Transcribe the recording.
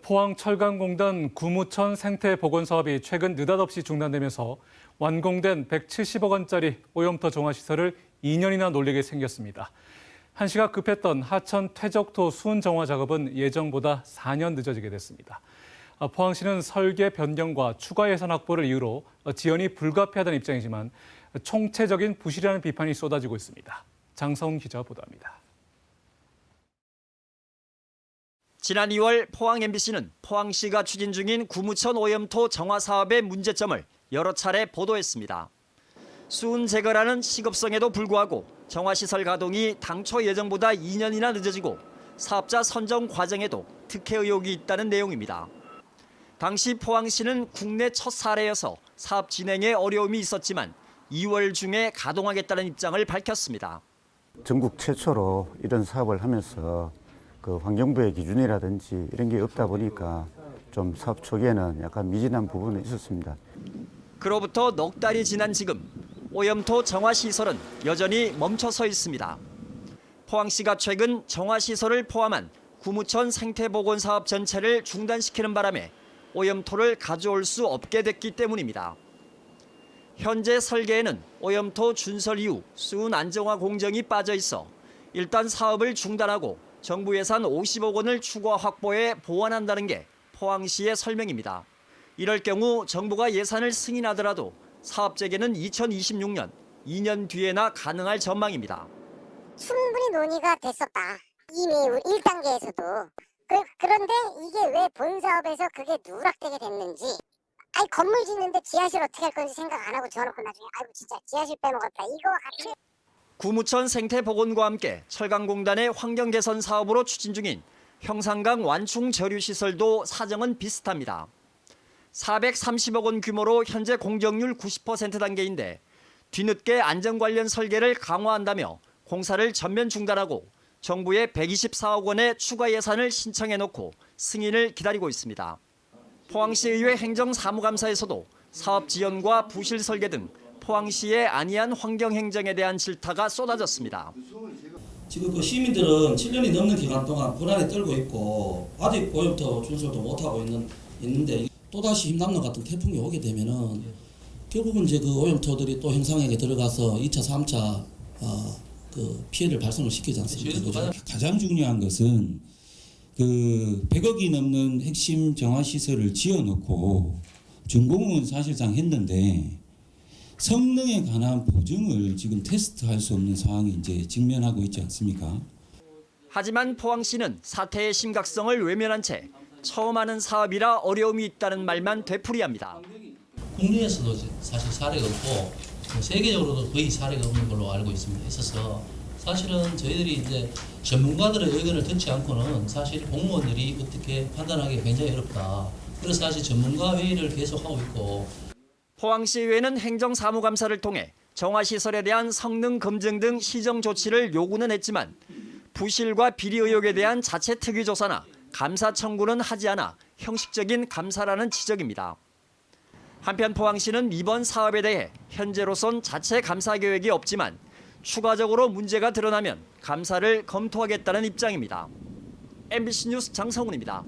포항철강공단 구무천 생태보건 사업이 최근 느닷없이 중단되면서 완공된 170억 원짜리 오염토 정화시설을 2년이나 놀리게 생겼습니다. 한시가 급했던 하천 퇴적토 수은 정화 작업은 예정보다 4년 늦어지게 됐습니다. 포항시는 설계 변경과 추가 예산 확보를 이유로 지연이 불가피하다는 입장이지만 총체적인 부실이라는 비판이 쏟아지고 있습니다. 장성훈 기자 보도합니다. 지난 2월 포항 MBC는 포항시가 추진 중인 구무천 오염토 정화 사업의 문제점을 여러 차례 보도했습니다. 수은 제거라는 시급성에도 불구하고 정화시설 가동이 당초 예정보다 2년이나 늦어지고 사업자 선정 과정에도 특혜 의혹이 있다는 내용입니다. 당시 포항시는 국내 첫 사례여서 사업 진행에 어려움이 있었지만 2월 중에 가동하겠다는 입장을 밝혔습니다. 전국 최초로 이런 사업을 하면서 환경부의 기준이라든지 이런 게 없다 보니까 좀 사업 초기에는 약간 미진한 부분이 있었습니다. 그로부터 넉 달이 지난 지금 오염토 정화시설은 여전히 멈춰서 있습니다. 포항시가 최근 정화시설을 포함한 구무천 생태보건 사업 전체를 중단시키는 바람에 오염토를 가져올 수 없게 됐기 때문입니다. 현재 설계에는 오염토 준설 이후 수은 안정화 공정이 빠져 있어 일단 사업을 중단하고 정부 예산 50억 원을 추가 확보해 보완한다는 게 포항시의 설명입니다. 이럴 경우 정부가 예산을 승인하더라도 사업 재개는 2026년, 2년 뒤에나 가능할 전망입니다. 충분히 논의가 됐었다. 이미 1단계에서도. 그런데 이게 왜 본사업에서 그게 누락되게 됐는지. 아니 건물 짓는데 지하실 어떻게 할 건지 생각 안 하고 지어놓고 나중에 아이고 진짜 지하실 빼먹었다. 이거와 같은. 구무천 생태보건과 함께 철강공단의 환경개선 사업으로 추진 중인 형산강 완충 저류시설도 사정은 비슷합니다. 430억 원 규모로 현재 공정률 90% 단계인데 뒤늦게 안전 관련 설계를 강화한다며 공사를 전면 중단하고 정부에 124억 원의 추가 예산을 신청해놓고 승인을 기다리고 있습니다. 포항시의회 행정사무감사에서도 사업 지연과 부실 설계 등 포항시의 안이한 환경행정에 대한 질타가 쏟아졌습니다. 지금 시민들은 7년이 넘는 기간 동안 불안에 떨고 있고 아직 오염토 준설도 못하고 있는데 또다시 힘남로 같은 태풍이 오게 되면은 결국은 이제 오염토들이 또 형상에게 들어가서 2차, 3차 피해를 발생을 시키지 않습니까? 가장 중요한 것은 100억이 넘는 핵심 정화시설을 지어놓고 준공은 사실상 했는데 성능에 관한 보증을 지금 테스트할 수 없는 상황이 이제 직면하고 있지 않습니까? 하지만 포항시는 사태의 심각성을 외면한 채 처음 하는 사업이라 어려움이 있다는 말만 되풀이합니다. 국내에서도 사실 사례가 없고 세계적으로도 거의 사례가 없는 걸로 알고 있습니다. 있어서 사실은 저희들이 이제 전문가들의 의견을 듣지 않고는 사실 공무원들이 어떻게 판단하기 굉장히 어렵다. 그래서 사실 전문가 회의를 계속하고 있고. 포항시의회는 행정사무감사를 통해 정화시설에 대한 성능 검증 등 시정 조치를 요구는 했지만 부실과 비리 의혹에 대한 자체 특위조사나 감사 청구는 하지 않아 형식적인 감사라는 지적입니다. 한편 포항시는 이번 사업에 대해 현재로선 자체 감사 계획이 없지만 추가적으로 문제가 드러나면 감사를 검토하겠다는 입장입니다. MBC 뉴스 장성훈입니다.